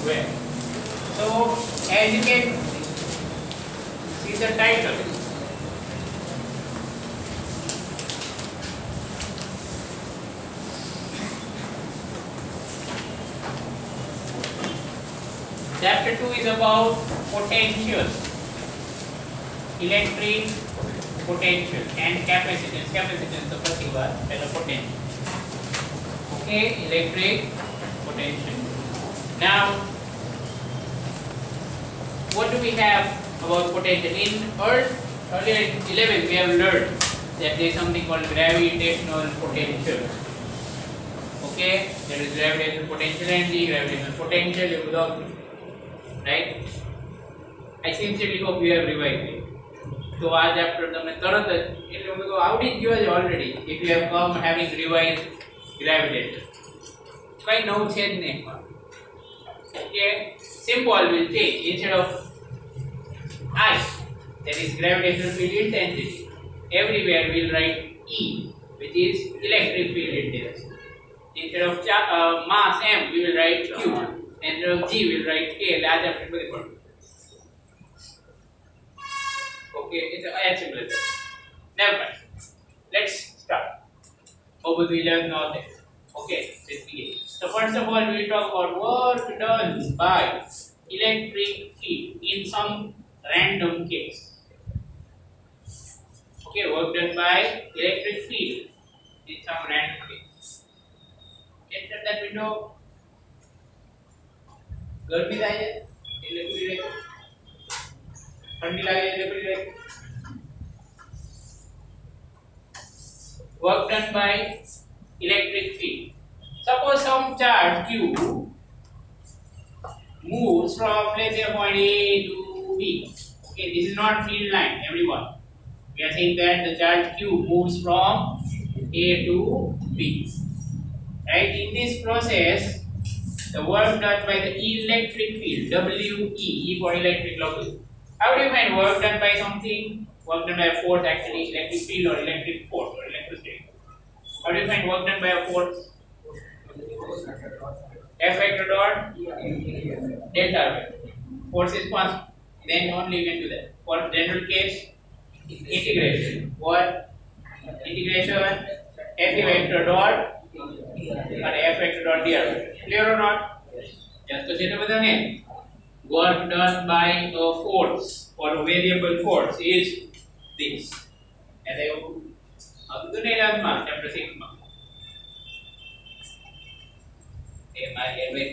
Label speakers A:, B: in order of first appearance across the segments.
A: well. So as you can see the title, Chapter 2 is about potential, electric potential and capacitance. Capacitance the first one and the potential. Okay, electric potential. Now, what do we have about potential? In earlier in 11th we have learned that there is something called gravitational potential. Okay, there is gravitational potential and the gravitational potential. Right? I sincerely hope you have revised it. So आज after तुमने तरत એટલે હું તો આવડી જ ગયો છે already if you have come having revised gravitation. કઈ નવું છે જ નહીં. Okay, symbol will change. Instead of I, that is gravitational field intensity, everywhere we'll write E, which is electric field intensity. Instead of mass M, we will write Q. Instead of G, we will write K. Large after the point. Okay, it's a similar thing. Never mind. Let's start. Over the 11th now then. Okay, let's begin. So first of all, we will talk about work done by electric field in some random case. Okay, work done by electric field in some random case. Enter that window. गर्मी થાય છે એટલે પૂરી રાખો, ઠંડી લાગે એટલે પૂરી રાખો. Work done by electric field. Suppose some charge Q moves from, let's say, point A to B. Okay, this is not field line, everyone. We are saying that the charge Q moves from A to B. Right? In this process, the work done by the electric field, WE, E for electric local. How do you find work done by something? Work done by a force, actually, electric field or electric force or electrostatic. How do you find work done by a force? F vector dot delta vector. Force is constant. Then only you can do that. For general case, integration. What? Integration F vector dot and F vector dot dr. Clear or not? Just to say it, work done by a force or a variable force is this. And I will do chapter 6.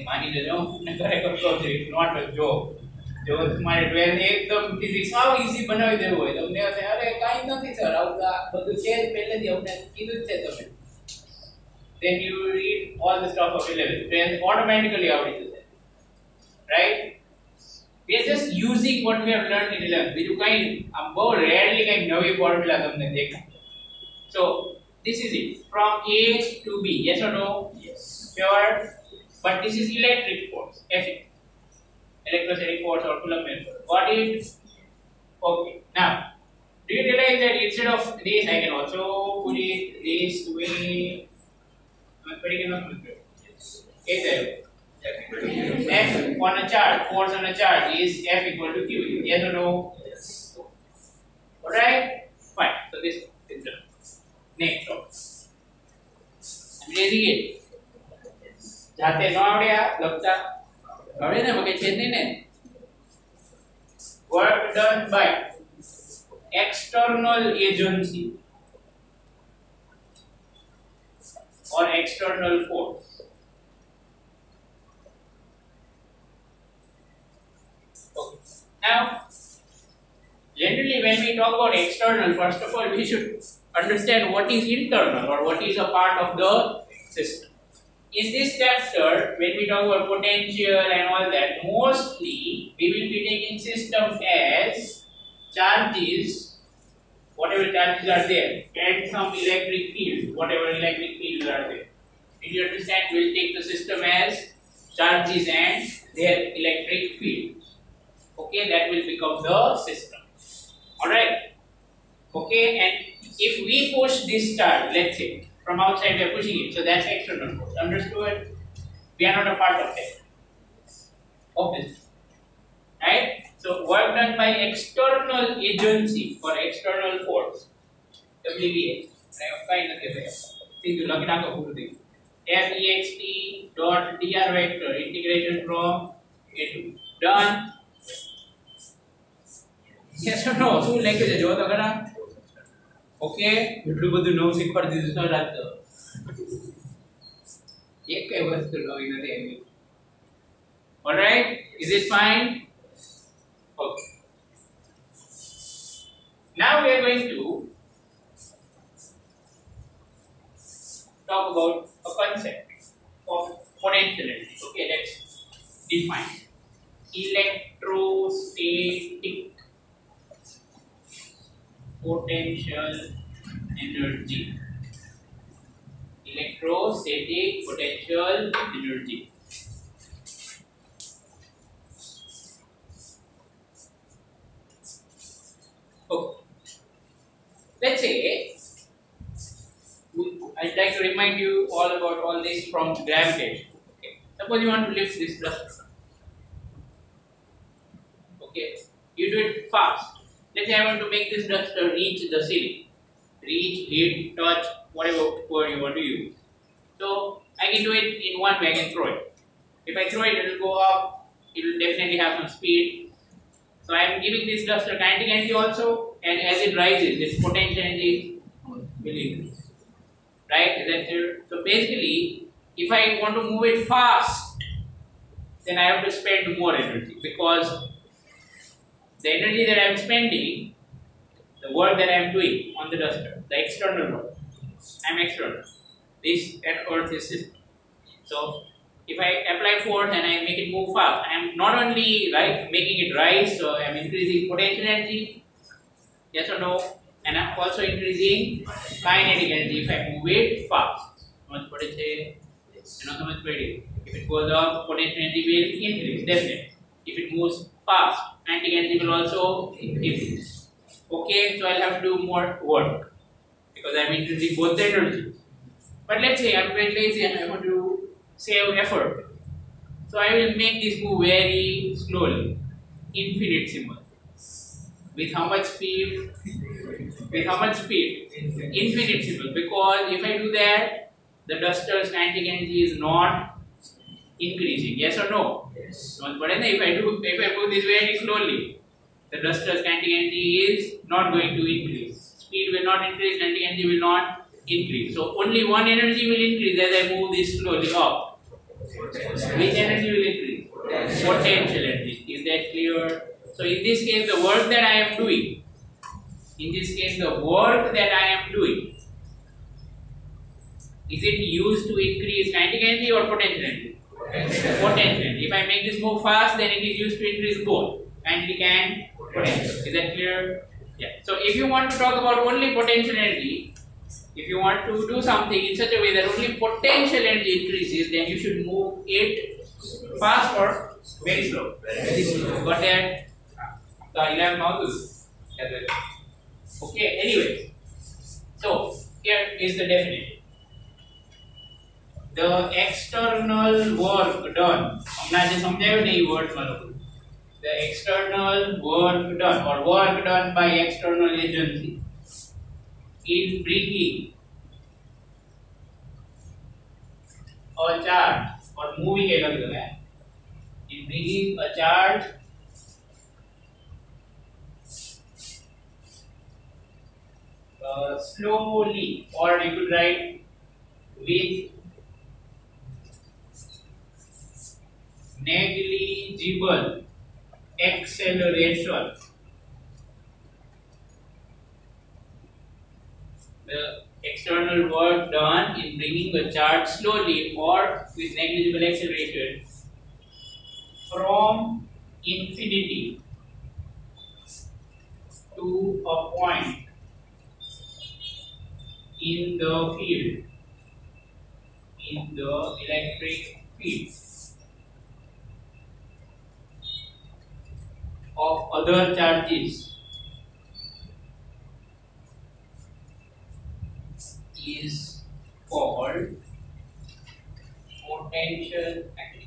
A: માની લેજો ને ખરેખર કહું છું it's not a joke. જો તમારે 12 એકદમ physics આવ ઈઝી બનાવી દેવું હોય તમને હશે અરે કાઈ નથી સર આવું બધું છે જ પહેલેથી આપણે કીધું જ છે તમે. Then you read all the stuff of 11, then automatically out into that, right? We are just using what we have learned in 11. We do kind बहुत rarely kind नवी formula तुमने देखा. So this is it from A to B. Yes or no? Yes. Sure. But this is electric force, F, electrostatic force or Coulombian force. Got it? Okay. Now, do you realize that instead of this, I can also put it this way? F on a charge, force on a charge is F equal to Q. Yes or no? Yes. Alright? Fine. So this is done. Next one. I'm raising it. જાતે ન આવડ્યા લખતા આવડે ને મગે છે ને work done by external agency or external force. Okay. Now, generally when we talk about external, first of all we should understand what is internal or what is a part of the system. In this chapter, when we talk about potential and all that, mostly we will be taking systems as charges, whatever charges are there, and some electric fields, whatever electric fields are there. Did you understand? We will take the system as charges and their electric fields. Okay, that will become the system. Alright? Okay, and if we push this charge, let's say, from outside we are pushing it, so that's external force. Understood? We are not a part of that. Obviously, right? So work done by external agency or external force. WBH. Kind of thing to look it up. FEXT dot dr vector integration from A to done. Yes or no? શું લખ્યું છે જો તો ખરા. Okay એટલું બધું નવું શીખવાડી દીધું તો રાત તો એક કઈ વસ્તુ નવી નથી આવી. All right, is it fine? Okay. Now we are going to talk about a concept of potential energy. Okay, let's define electrostatic potential energy. Electrostatic potential energy. Okay. Let's say I'd like to remind you all about all this from gravitation. Okay. Suppose you want to lift this duster. Okay. You do it fast. Let's say I want to make this duster reach the ceiling. Reach, hit, touch, whatever word you want to use. So I can do it in one way. I can throw it. If I throw it, it will go up. It will definitely have some speed. So I am giving this duster kinetic energy also, and as it rises, its potential energy will increase. Right? Is that clear? So basically, if I want to move it fast, then I have to spend more energy, because the energy that I am spending, the work that I am doing on the duster, the external work, I am external. This at Earth is system. So if I apply force and I make it move fast, I am not only making it rise, so I am increasing potential energy, yes or no, and I am also increasing kinetic energy if I move it fast. If it goes up, potential energy will increase, definitely. If it moves fast, kinetic energy will also increase. Okay, so I'll have to do more work because I'm increasing both the energies. But let's say I'm very lazy and I want to save effort. So I will make this move very slowly, infinite symbol. With how much speed? With how much speed? Infinite symbol. Because if I do that, the duster's kinetic energy is not increasing. Yes or no? Yes. But if I move this very slowly, the duster's kinetic energy is not going to increase. Speed will not increase, kinetic energy will not increase. So only one energy will increase as I move this slowly up. Which energy will increase? Potential energy. Is that clear? So in this case, the work that I am doing, is it used to increase kinetic energy or potential energy? Potential energy. If I make this move fast, then it is used to increase both kinetic and potential. Is that clear? Yeah. So if you want to talk about only potential energy, if you want to do something in such a way that only potential energy increases, then you should move it fast or very slow. Very slow. Got that? So I have now to. Okay. Anyway, so here is the definition. The external work done. The external work done or work done by external agency in bringing a charge or moving in bringing a charge slowly, or you could write with negligible acceleration. The external work done in bringing a charge slowly or with negligible acceleration from infinity to a point in the field, in the electric field of other charges is called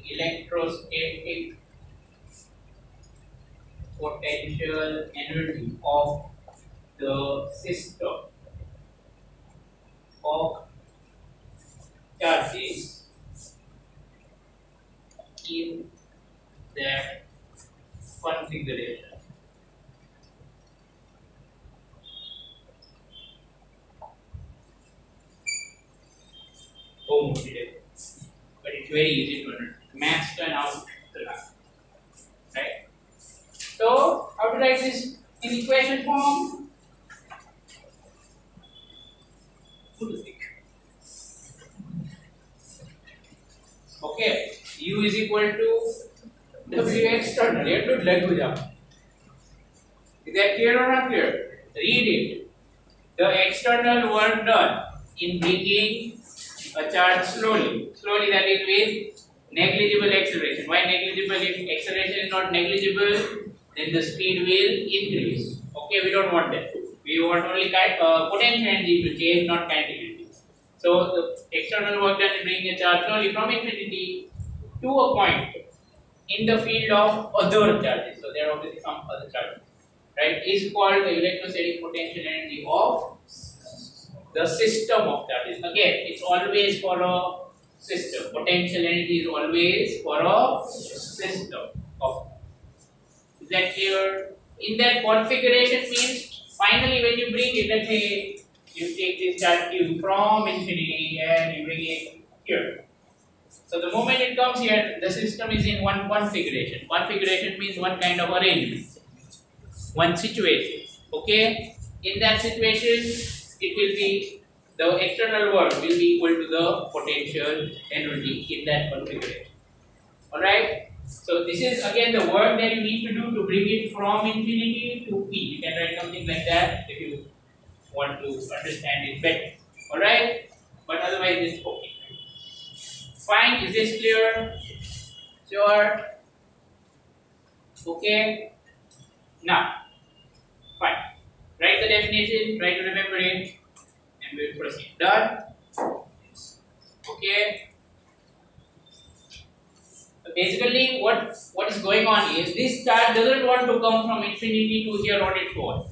A: electrostatic potential energy of the system of charges in that configuration. Oh, but it's very easy to understand. Maths turn out the last, right? So, how to write this in equation form? Okay, U is equal to W external. Is that clear or not clear? Read it. The external work done in bringing a charge slowly, that is with negligible acceleration. Why negligible? If acceleration is not negligible, then the speed will increase. Okay, we don't want that. We want only potential energy to change, not kinetic energy. So the external work done in bringing a charge slowly from infinity to a point in the field of other charges. So there are obviously some other charges, right? Is called the electrostatic potential energy of the system of charges. Again, it's always for a system. Potential energy is always for a system of. Is that clear? In that configuration means finally when you bring it, let's say you take this charge Q from infinity and you bring it here. So the moment it comes here, the system is in one configuration. Configuration means one kind of arrangement, one situation. Okay? In that situation, it will be the external work will be equal to the potential energy in that configuration. Alright? So this is again the work that you need to do to bring it from infinity to P. You can write something like that if you want to understand it better. Alright? But otherwise it's okay. Fine, is this clear? Sure. Okay. Now, fine. Write the definition, try to remember it, and we will proceed. Done? Okay. So basically, what is going on is this charge doesn't want to come from infinity to here on its own.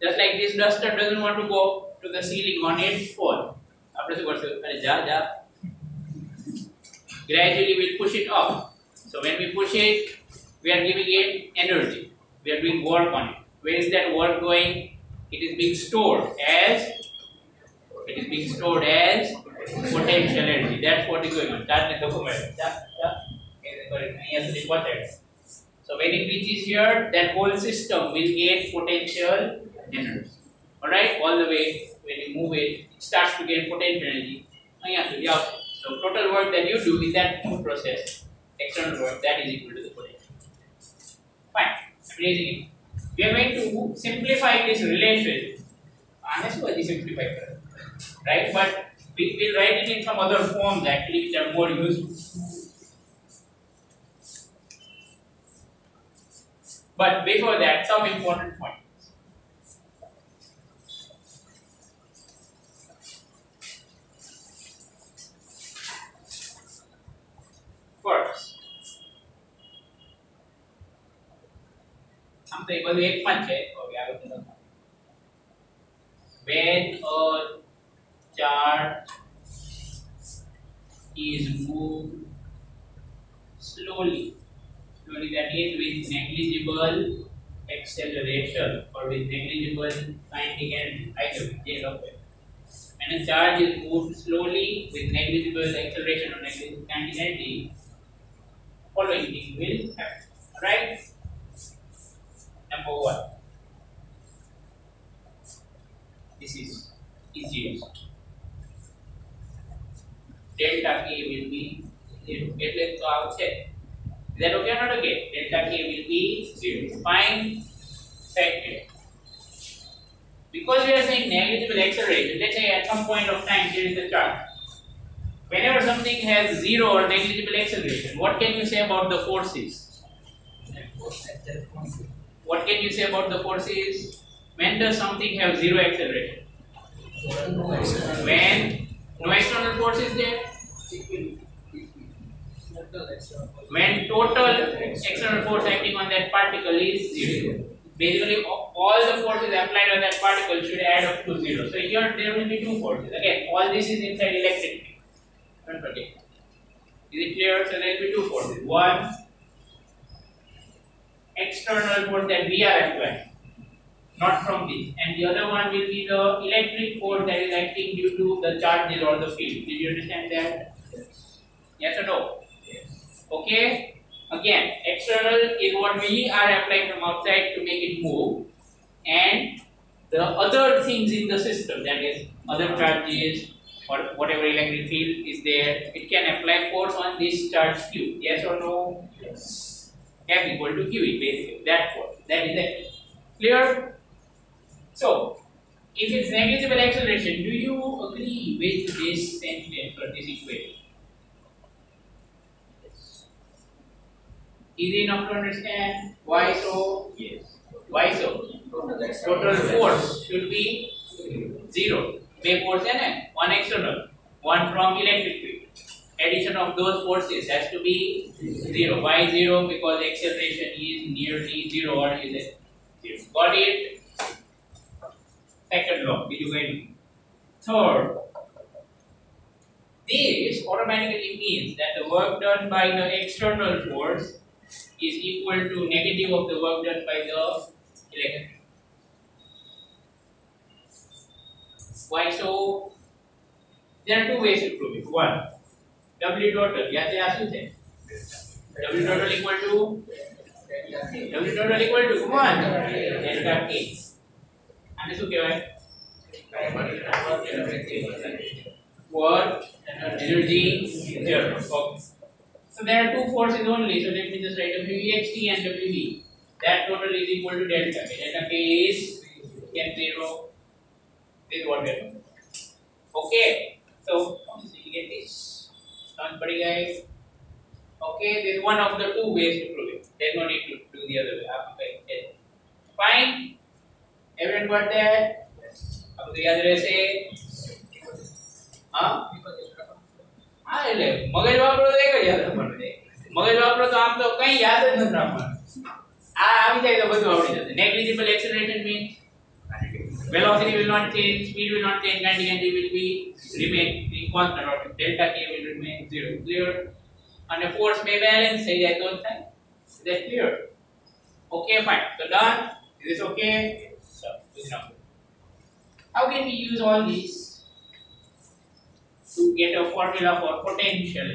A: Just like this duster doesn't want to go to the ceiling on its own. Gradually we'll push it up. So when we push it, we are giving it energy. We are doing work on it. Where is that work going? It is being stored as potential energy. That's what is going on. So when it reaches here, that whole system will gain potential energy. Alright, all the way when you move it, it starts to gain potential energy. So total work that you do in that process, external work, that is equal to the potential. Fine, I'm raising it. We are going to simplify this relation. Honestly, simplify it, right? But we will write it in some other forms actually, which are more useful. But before that, some important points. First, something was एक पंच है और क्या करते हैं? When a charge is moved slowly, that is with negligible acceleration or with negligible kinetic energy, either way. When a charge is moved slowly with negligible acceleration or negligible kinetic energy, following thing will happen. Alright? Number 1. This is easiest. Delta K will be 0. Get length out set. Is that okay or not okay? Delta K will be 0. Fine. Second. Because we are saying negligible acceleration, let's say at some point of time here is the charge. Whenever something has 0 or negligible acceleration, what can you say about the forces? What can you say about the forces? When does something have 0 acceleration? When no external force is there? when total external force acting on that particle is 0. Basically, all the forces applied on that particle should add up to 0. So here there will be two forces. Again, all this is inside electric field. Don't forget. Is it clear? So there will be two forces. One external force that we are applying, not from this, and the other one will be the electric force that is acting due to the charges or the field. Did you understand that? Yes or no? Yes. Okay. Again, external is what we are applying from outside to make it move, and the other things in the system, that is other charges or whatever electric field is there, it can apply force on this charge Q. Yes or no? Yes. F equal to Q is basically that force. That is it. Clear? So, if it's negligible acceleration, do you agree with this sentence or this equation? Easy enough to understand? Why so? Yes. Why so? Total force should be 0. May force n, one external, one from electric field. Addition of those forces has to be 0. Why 0? Because acceleration is nearly 0, or is it 0? Got it? Second law. Did you get it? Third, this automatically means that the work done by the external force is equal to negative of the work done by the electric. Why so? There are two ways to prove it. One, W total. W total equal to 1 delta K. And this will give work, energy, zero. Okay. So there are two forces only. So let me just write WEXT and WV. That total is equal to delta K. Delta K is M0. This is what we are doing. Okay. So you get this. Sounds pretty guys. Okay. This is one of the two ways to prove it. There's no need to do the other way. Okay. Fine. Everyone got that? अब तो याद रहे से हाँ એટલે મગજ વાપરો તો એક જ યાદ રાખવાનું છે મગજ વાપરો તો આમ તો કઈ યાદ જ નથી રાખવાનું આ આવી જાય તો બધું આવડી જશે negligible acceleration means velocity will not change, speed will not change, kinetic energy will be remain constant, or delta K will remain 0. Clear? And the force may balance થઈ જાય તો જ થાય. Is that clear? Okay, fine. So done. Is this okay? So how can we use all these to get a formula for potential?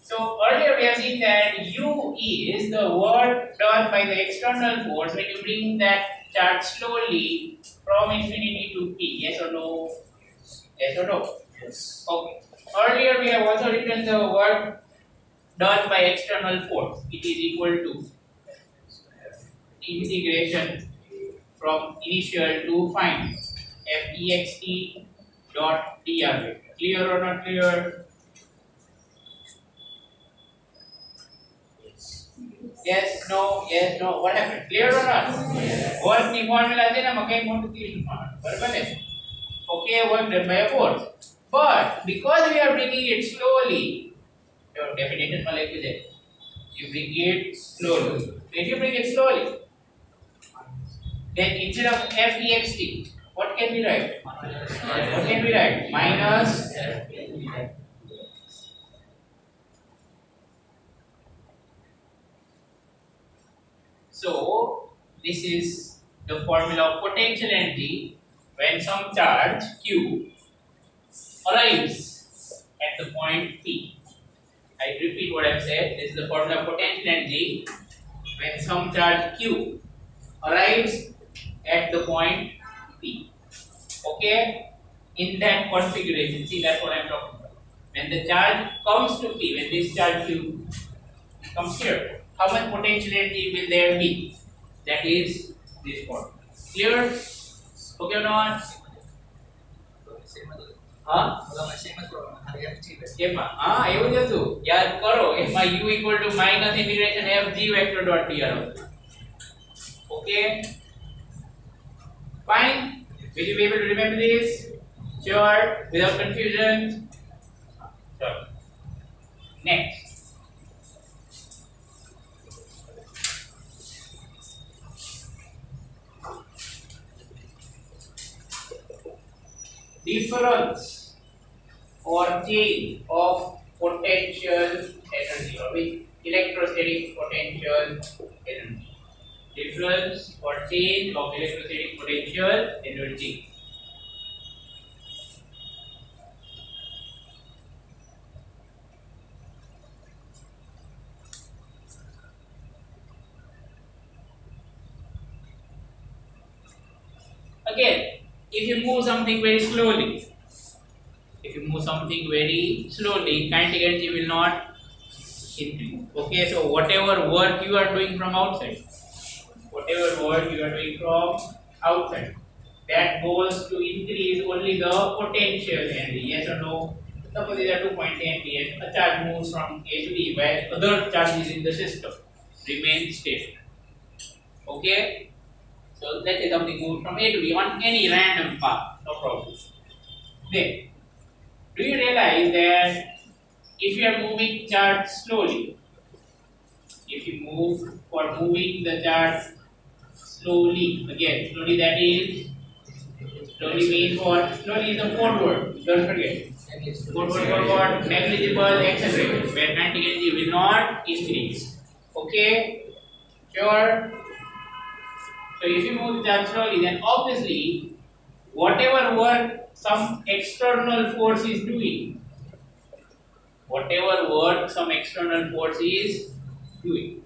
A: So earlier we have seen that U is the work done by the external force when you bring that charge slowly from infinity to T. Yes or no? Yes or no? Yes. Okay. Earlier we have also written the work done by external force. It is equal to integration from initial to final Fext dot dr. Clear or not clear? Yes, no, yes, no. What happened? Clear or not? Work the formula છે ને મકે મોટું clear મારવાનું બરાબર ને okay, work done by a force, but because we are bringing it slowly, your definition માં લખ્યું છે you bring it slowly. If you bring it slowly, then instead of Fext, what can we write? What can we write? Minus so this is the formula of potential energy when some charge Q arrives at the point P. I repeat what I have said. This is the formula of potential energy when some charge Q arrives at the point P. Okay? In that configuration, see, that's what I am talking about. When the charge comes to P, when this charge Q comes here, how much potential energy will there be? That is this formula. Clear? Okay or not? हाँ એમાં હા એવું જ હતું યાદ કરો એમાં u equal to minus integration fg vector dot dr. Okay, fine. Will you be able to remember this? Sure, without confusion. Sure. Next. Difference or change of potential energy or with electrostatic potential energy. Difference or change of electrostatic potential energy. Again, if you move something very slowly, kinetic energy will not increase. Okay, so whatever work you are doing from outside, that goes to increase only the potential energy. Yes or no? Suppose there are 2 points A and B, and a charge moves from A to B, where other charges in the system remain stationary. Okay? So let's say something moves from A to B on any random path, no problem. Then, do you realize that if you are moving charge slowly, moving the charge slowly, again, slowly means what? Slowly is a code word, don't forget. Code word for what? Negligible acceleration, where kinetic energy will not increase. Okay? Sure? So if you move the charge slowly, then obviously whatever work some external force is doing,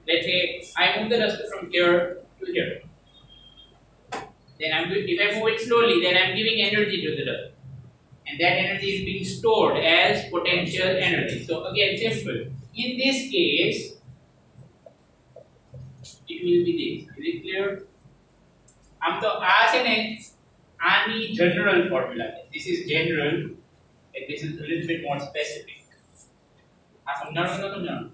A: let's say I move the duster from here to here. Then if I move it slowly, then I'm giving energy to the duster, and that energy is being stored as potential energy. So again, simple. In this case, it will be this. Is it clear? આમ તો આ છે ને આની general formula છે. This is general and this is a little bit more specific. આ સમજાણું ન સમજાણું?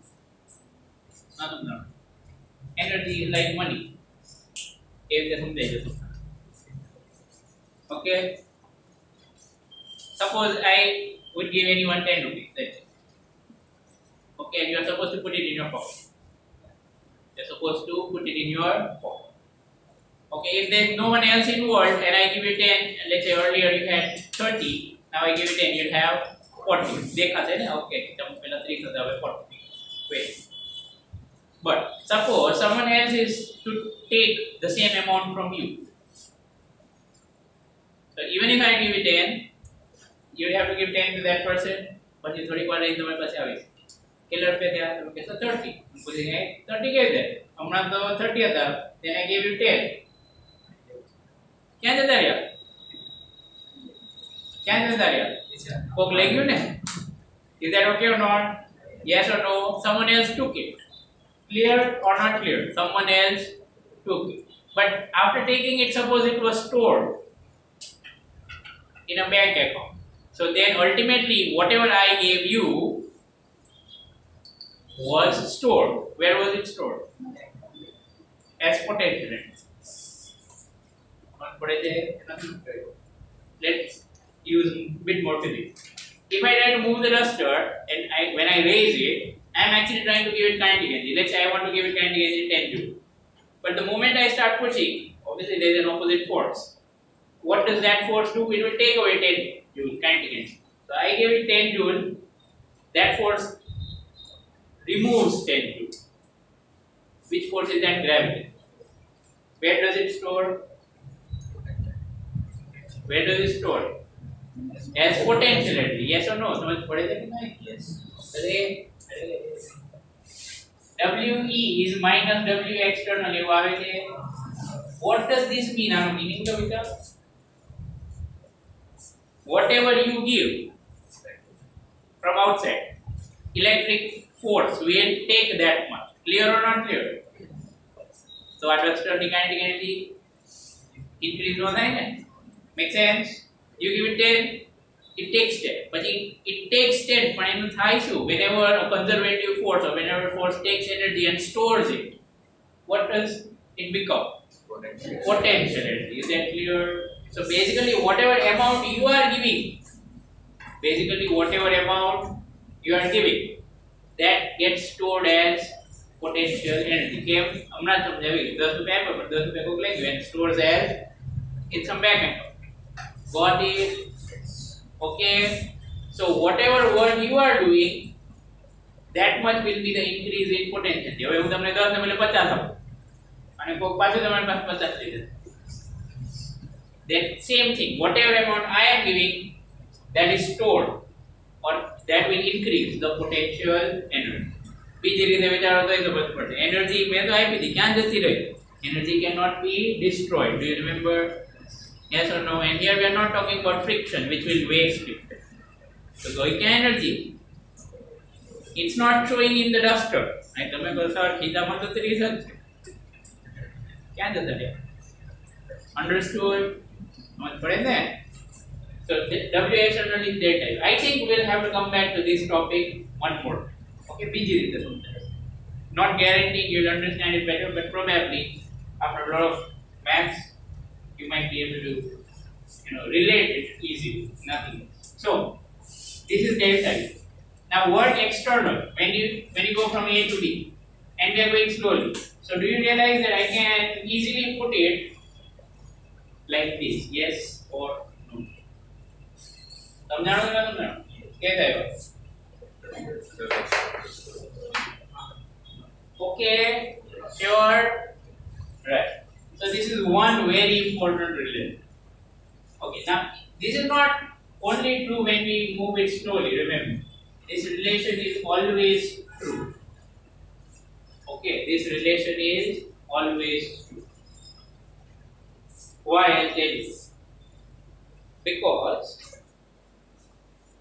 A: Energy is like money. એ રીતે સમજાઈ જશે. Okay. Suppose I would give anyone 10 rupees. Let's say. Okay, and you are supposed to put it in your pocket. Okay, if there is no one else involved and I give you 10, let's say earlier you had 30, now I give you 10, you'll have 40. દેખાશે ને? Okay, તમે પહેલા 30 હતા, હવે 40. Wait. But suppose someone else is to take the same amount from you. So even if I give you 10, you have to give 10 to that person, but you થોડીક વાર રહીને તમારી પાસે આવીશ. કેટલા રૂપિયા થયા? તમે કહેશો 30. હું પૂછીશ 30 કેવી રીતે? હમણાં તો 30 હતા, then I gave you 10. ક્યાં જતા રહ્યા? કોક લઈ ગયું ને? Is that okay or not? Yes or no? Someone else took it. Clear or not clear? Someone else took it. But after taking it, suppose it was stored in a bank account. So then ultimately whatever I gave you was stored. Where was it stored? As potential energy. Let's use a bit more physics. If I try to move the duster and when I raise it, I am actually trying to give it kinetic energy. Let's say I want to give it kinetic energy 10 joule. But the moment I start pushing, obviously there is an opposite force. What does that force do? It will take away 10 joule kinetic energy. So I give it 10 joule. That force removes 10 joule. Which force is that? Gravity. Where does it store? As potential energy. Yes or no? समझ पड़े थे कि नहीं? Yes. WE is minus W external. એવું આવે છે. What does this mean? આનો meaning તો વિચાર. Whatever you give from outside, electric force will take that much. Clear or not clear? So at external kinetic energy increase no થાય ને? Make sense? You give it 10, it takes 10. But it takes 10, but એનું થાય શું? Whenever a conservative force or whenever force takes energy and stores it, what does it become? Potential energy. Is that clear? So basically whatever amount you are giving, that gets stored as potential energy. કેમ હમણાં સમજાવી 10 રૂપિયા આપ્યો પણ 10 રૂપિયા કોક લઈ ગયો and stores as in some bank account. Got it? Okay. So whatever work you are doing, that much will be the increase in potential. હવે હું તમને 10 ને બદલે 50 આપું અને કોક પાછું તમારી પાસે 50 લઈ જશે. That same thing, whatever amount I am giving, that is stored or that will increase the potential energy. બીજી રીતે વિચારો તો ખબર પડશે. એનર્જી મેં તો આપી હતી, ક્યાં જતી રહી? Energy cannot be destroyed. Do you remember? Yes or no? And here we are not talking about friction, which will waste it. So going energy, it's not showing in the duster. I તમે કહો sir ખીચામાં તો 30 છે. ક્યાં જતા રહ્યા? Understood? Not for that. So W external is delta. I think we'll have to come back to this topic one more. Okay, busy with this. Not guaranteeing you'll understand it better, but probably after a lot of maths, you might be able to, relate it easily. Nothing else. So this is delta U. Now work external when you go from A to B, and we are going slowly. So do you realize that I can easily put it like this? Yes or no? समझाओ ना समझाओ क्या कहेगा? Okay, sure, right. So this is one very important relation. Okay, now this is not only true when we move it slowly. Remember, this relation is always true. Okay, this relation is always true. Why? I'll tell you. Because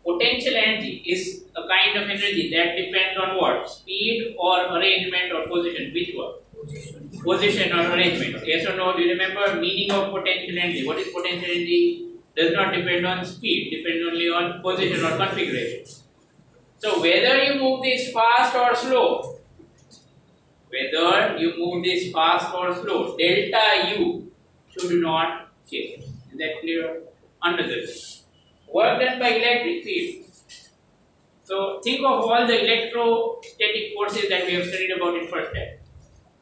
A: potential energy is a kind of energy that depends on what? Speed or arrangement or position. Which one? Position or arrangement. Yes or no? Do you remember meaning of potential energy? What is potential energy? Does not depend on speed, depends only on position or configuration. So whether you move this fast or slow, delta U should not change. Is that clear? Another work done by electric field. So think of all the electrostatic forces that we have studied about in first time.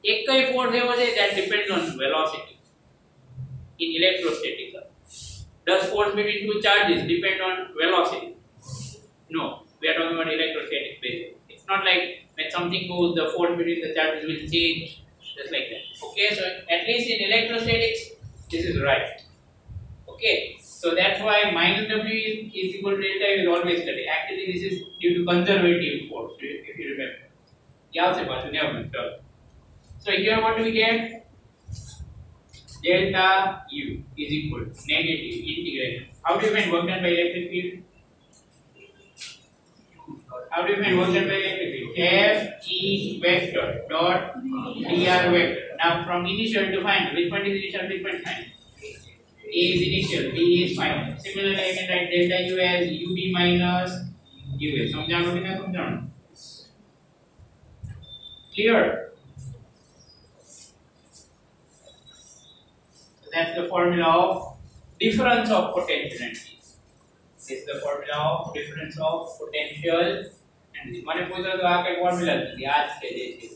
A: एक force that depends on velocity in electrostatics. Does force between two charges depend on velocity? No, we are talking about electrostatic phase. It's not like when something moves, the force between the charges will change just like that. Okay, so at least in electrostatics, this is right. Okay, so that's why minus W is equal to delta U is always studied. Actually, this is due to conservative force, if you remember. So here what do we get? Delta U is equal to negative integration. How do you find work done by electric field? F E vector dot dr vector. Now from initial to final, which one is initial, which one is final? A is initial, B is final. Similarly, I can write delta U as UB minus UA. समझाओ कि नहीं समझाओ? Clear? So that's the formula of difference of potential energy. This is the formula of difference of potential energy. મને પૂછો તો આ કઈ formula નથી, આ જ છે જે છે.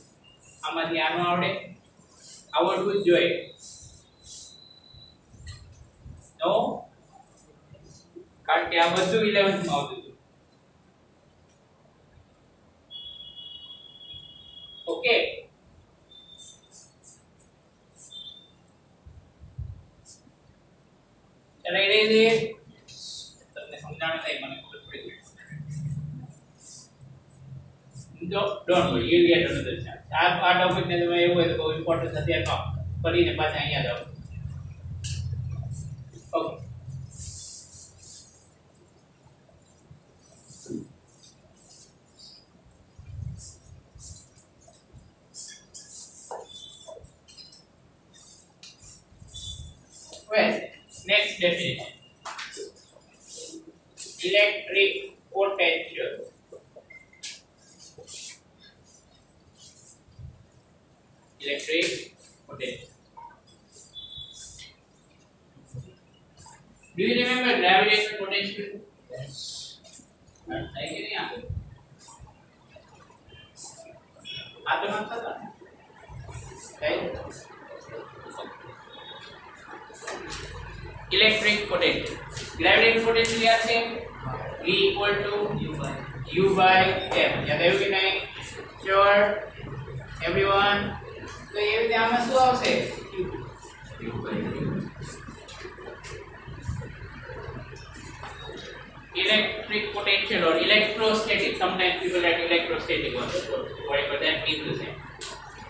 A: આમાંથી આનો આવડે? આવડવું જ જોઈએ. No, કારણ કે આ બધું 11th માં આવતું હતું. ઓકે, ચલાઈ રહી છે. તમને સમજાણ થાય, મને ખબર પડી ગઈ. Don't worry, you'll get another chance. આ ટોપિક ને તમે એવું હોય તો બહુ ઇમ્પોર્ટન્ટ અત્યારે ન કરીને પાછા અહીંયા જાઓ. Okay. Well, next definition. Electric potential. Electric potential. Do you remember gravitational potential? Yes. है कि नहीं आते? आते मत था ना? Right? Electric potential. Gravitational potential याद से V equal to U by M. याद है कि नहीं? Sure. Everyone. तो ये भी ध्यान में सुनाओ से. Electric potential or electrostatic. Sometimes people write electrostatic also. Whatever that means the same.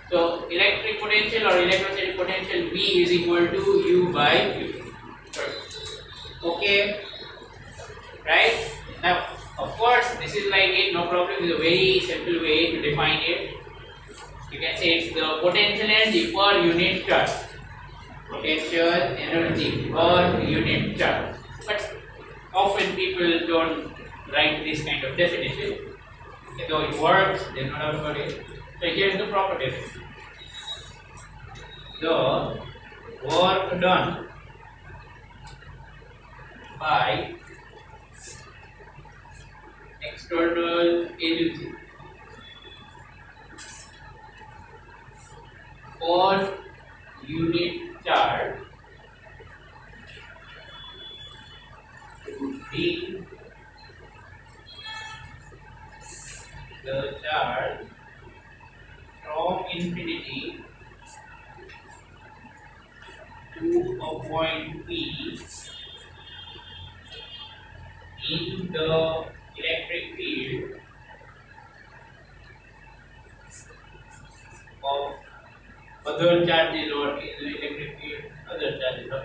A: So electric potential or electrostatic potential V is equal to U by U. Okay, right? Now, of course, this is like it. No problem. It's a very simple way to define it. You can say it's the potential energy per unit charge. Potential energy per unit charge. But often people don't write this kind of definition. Though it works, they're not about it. So here's the proper definition. The work done by external agency or unit charge would be the charge from infinity to a point P in the electric field of other charges or in the electric field other charges of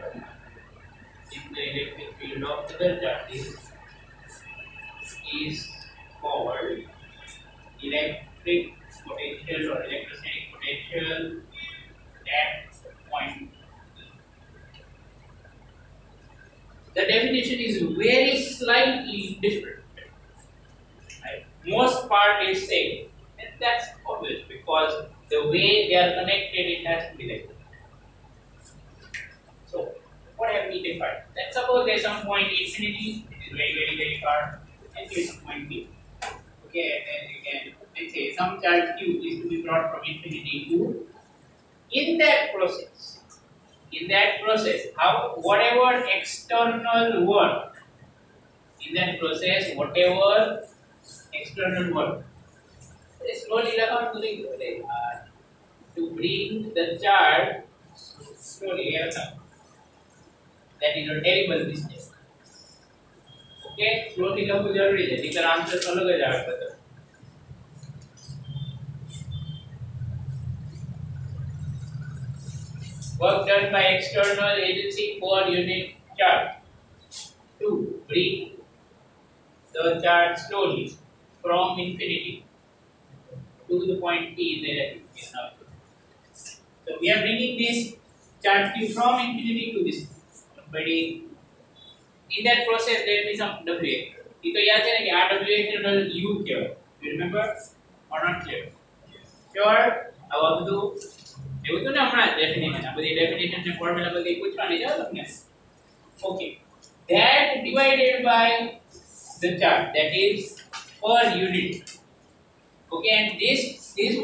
A: in the electric field of other charges is called electric potential or electrostatic potential at point. The definition is very slightly different. Right? Most part is same, and that's obvious because the way they are connected, it has to be like that. So, what have we defined? Let's suppose there's some point infinity, which is very far, and here's some point B. Okay, and then you can let's say some charge Q is to be brought from infinity to. In that process, how whatever external work in that process, whatever external work, slowly to bring the charge slowly. That is a terrible mistake. Okay, slowly लखो जरूरी है, नहीं तो answer अलग आ जाएगा. Work done by external agency per unit charge to bring the charge slowly from infinity to the point P in the electric field. So we are bringing this charge Q from infinity to this. But in that process there will be some W vector. ये तो याद है ना कि R W vector U क्या? You remember or not clear? Sure. अब आप तो એવું તો ને હમણાં ડેફિનેશન આ બધી ડેફિનેશન ને ફોર્મ્યુલા બધી પૂછવાની છે તમને. Okay, that divided by the charge, that is per unit. Okay, and this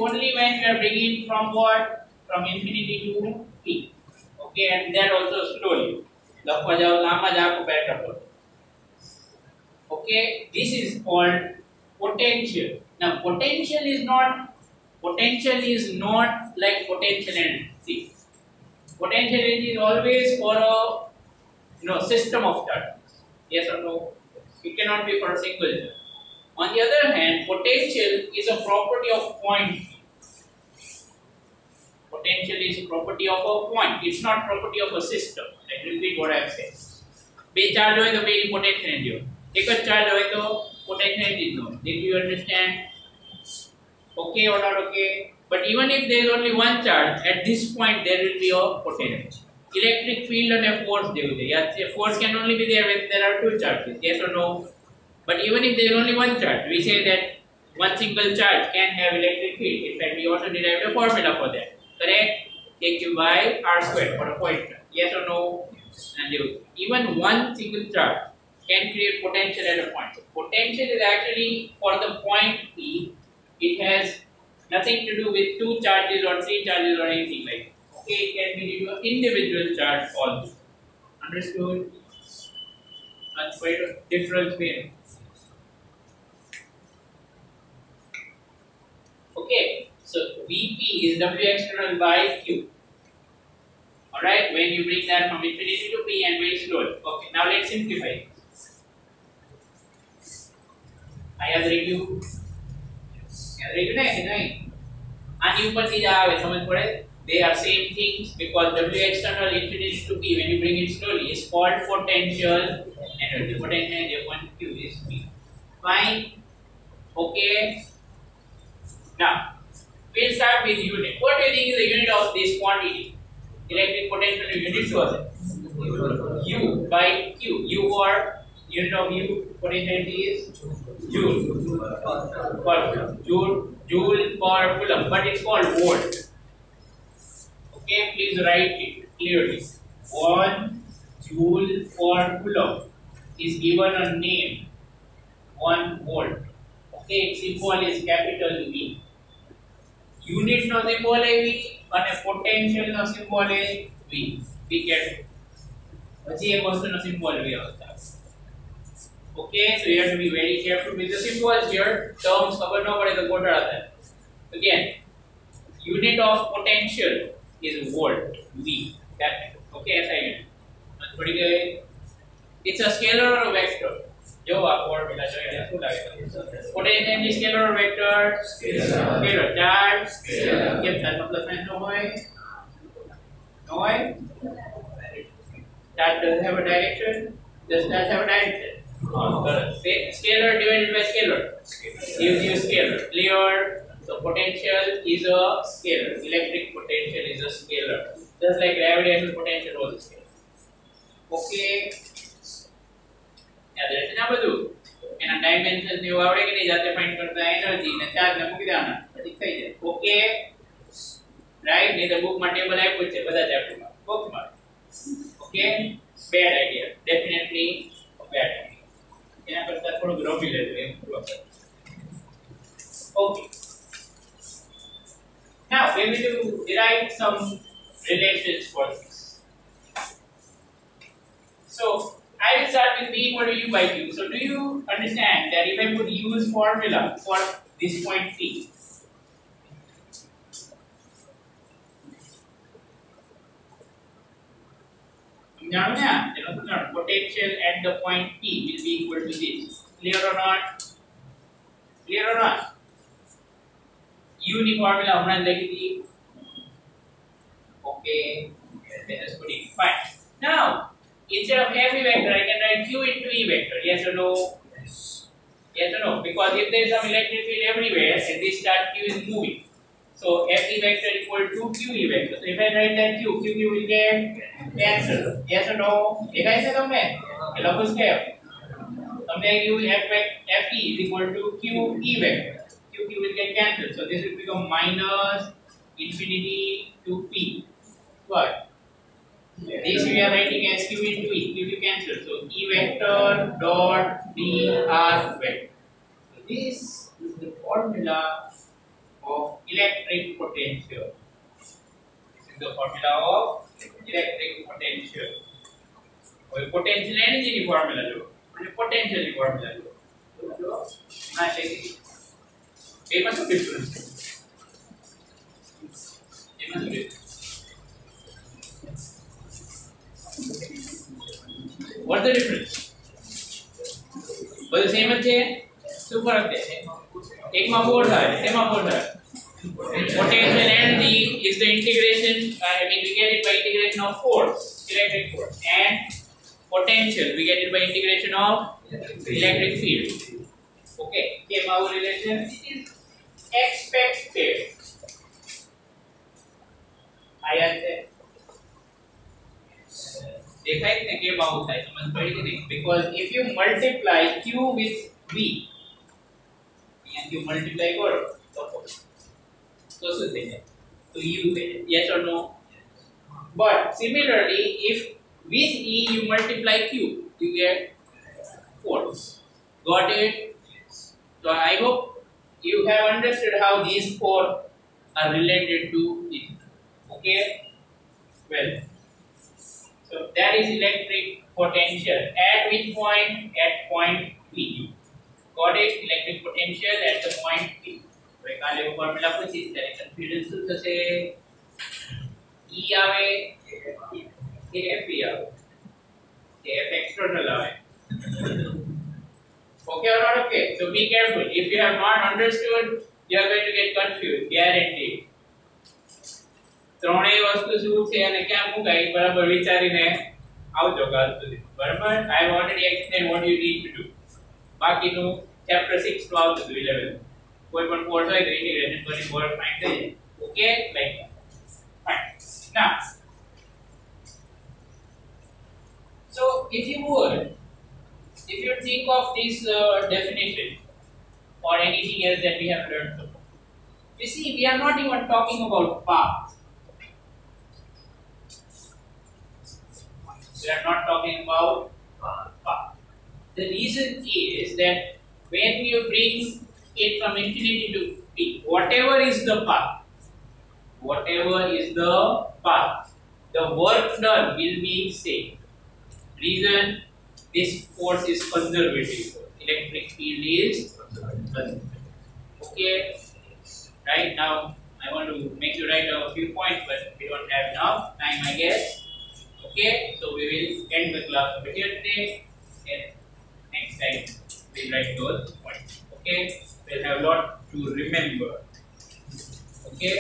A: only when we are bringing from what, from infinity to P. Okay, and that also slowly લખવા જાઓ તો આમાં જ આખું પેટર્ન હોય. Okay, this is called potential. Now potential is not like potential energy. See, potential energy is always for a system of charges. Yes or no? It cannot be for a single charge. On the other hand, potential is a property of point. Potential is property of a point. It's not property of a system. Let me repeat what I have said. બે charge હોય તો બેની potential energy હોય. એક જ charge હોય તો potential energy no. Did you understand? Okay or not okay? But even if there is only one charge, at this point there will be a potential. Electric field and a force there will be. Yes, a force can only be there when there are two charges. Yes or no? But even if there is only one charge, we say that one single charge can have electric field. In fact, we also derived a formula for that. Correct? Take by R squared for a point charge. Yes or no? and even one single charge can create potential at a point. So potential is actually for the point P. It has nothing to do with two charges or three charges or anything like that. Okay, it can be due to individual charge also. Understood? That's quite a difference here. Okay, so Vp is W external by Q. Alright, when you bring that from infinity to P and very slowly. Okay, now let's simplify. I have review. नहीं आनी ऊपर चीज आवे समझ पड़े they are same things because W external infinity to P when you bring it slowly is called potential energy. Potential energy upon Q is P. Fine. Okay. Now we'll start with unit. What do you think is the unit of this quantity? Electric potential unit was U by Q. U or unit of U potentiality is joule per coulomb, but it's called volt. Okay, please write it clearly. 1 joule per coulomb is given a name 1 volt. Okay, symbol is capital V. Unit no symbol is V and potential no symbol is V. Be careful. પછી એક વસ્તુનો symbol V આવતા. Okay, so you have to be very careful with the symbols here. Terms cover no padे तो घोटाळा થાય. Again, unit of potential is volt, V. That okay, ऐसा unit. पड़ी गए. It's a scalar or a vector. जो आप formula जो है શું લાગે? Potential is scalar or vector? Scalar. Charge scalar. કેમ થાય મતલબ સાઈન નો હોય? No હોય? That doesn't have a direction. Does that have a direction? Scalar divided by scalar gives you scalar. Clear? So potential is a scalar. Electric potential is a scalar. Just like gravitational potential was a scalar. Okay. યાદ રહેશે ને બધું એના dimensions ને આવડે કે નહીં જાતે ફાઇન્ડ કરતા એનર્જી ને ચાર્જ ને મૂકી દેવાના પછી થઈ જાય. ઓકે રાઈટ નહીં તો બુક માં ટેબલ આપ્યું છે બધા ચેપ્ટર માં બુક માં. Okay bad idea definitely bad idea. એના કરતા થોડું રમી લેજો એમ પૂરો. Okay. Now we will derive some relations for this. So I will start with V equal to U by Q. So do you understand that if I put U's formula for this point P, potential at the point P will be equal to this. Clear or not? Clear or not? U ni formula हमने लिखी थी. Okay, let us put it. Fine. Now instead of every vector, I can write Q into E vector. Yes or no? Yes or no? Because if there is some electric field everywhere and this charge Q is moving, so FE vector equal to QE vector. So if I write that Q will get cancelled. Yes or no? देखाई से तुमने? ये लोग उसके तुमने Q FE is equal to QE vector. Q will get cancelled. So this will become minus infinity to P. What? This we are writing as Q into E. Q will cancel. So E vector dot dr vector. So this is the formula of electric potential. This is the formula of electric potential. और potential energy की formula लो, और potential की formula लो. ना चाहिए. ये मतलब difference. ये मतलब difference. What's the difference? Both the same है, super है. एक में 4 था, एक में 4 था. Potential energy is the integration. We get it by integration of force, electric force, and potential we get it by integration of electric field. Okay, came our relation. It is expected. I answer. देखा है कि क्या होता है समझ पड़ी कि नहीं? Because if you multiply Q with V, and you multiply करो तो सुनते हैं तो U है. Yes or no? But similarly, if With E you multiply Q, you get force. Got it? So I hope you have understood how these four are related to it. Okay? Well, so that is electric potential. At which point? At point P. Got it? Electric potential at the point P. So I can leave formula પૂછી ત્યારે confusion શું થશે? E આવે કે F આવે કે F external આવે. Okay or not okay? So be careful. If you have not understood, you are going to get confused. Guaranteed. ત્રણેય વસ્તુ શું છે અને ક્યાં મુકાય બરાબર વિચારીને આવજો કાલ સુધી બરાબર. I have already explained what you need to do. બાકીનું chapter 6 to આવતું 11 કોઈ પણ કોર્સ હોય તો ઇન્ટિગ્રેશન કરી વર્ક ફાઇન્ડ થઈ જાય. Okay like fine. Now so if you think of this definition or anything else that we have learned so far, you see we are not even talking about path. We are not talking about path. The reason is that when you bring it from infinity to p, whatever is the path, the work done will be same. Reason, this force is conservative. Electric field is conservative. Okay, right now I want to make you write a few points, but we don't have enough time, I guess. Okay, so we will end the class over here today, and next time we'll write those points. Okay, we'll have a lot to remember. Okay.